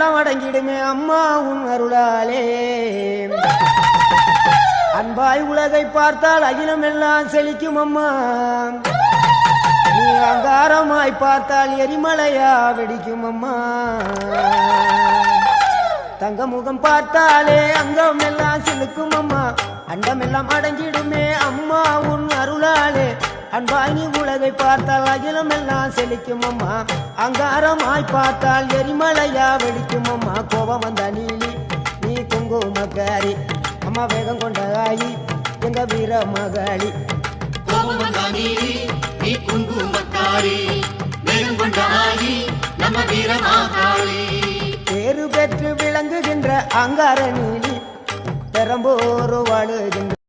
எல்லாம் அடங்கிடுமே அம்மா உன் அருளாலே. அன்பாய் உலகை பார்த்தால் அகிலம் எல்லாம் செழிக்கும் அம்மா. நீ அங்காரமாய் பார்த்தால் எரிமலையா வெடிக்கும் அம்மா. தங்க முகம் பார்த்தாலே அங்கம் எல்லாம் சிலுக்கும் அம்மா. அண்டம் எல்லாம் அடங்கிடுமே அம்மா உன் அருளாலே. அன்பாய் நீ உலகை பார்த்தால் அகிலம் எல்லாம் செழிக்கும் அம்மா. அங்காரமாய் பார்த்தால் எரிமலையா வெடிக்கும் அம்மா. கோபம் வந்த நீலி நீ குங்குமக்காரி அம்மா. வேகம் கொண்ட ஆயி எங்க வீர மகாளி. கோபம் வந்த நீலி நீ குங்குமக்காரி வேகம் கொண்ட ஆயி நம்ம வீர மகாளி. பேரு பெற்று விளங்குகின்ற அங்கார நீலி பெரம்போரு வாழுகின்ற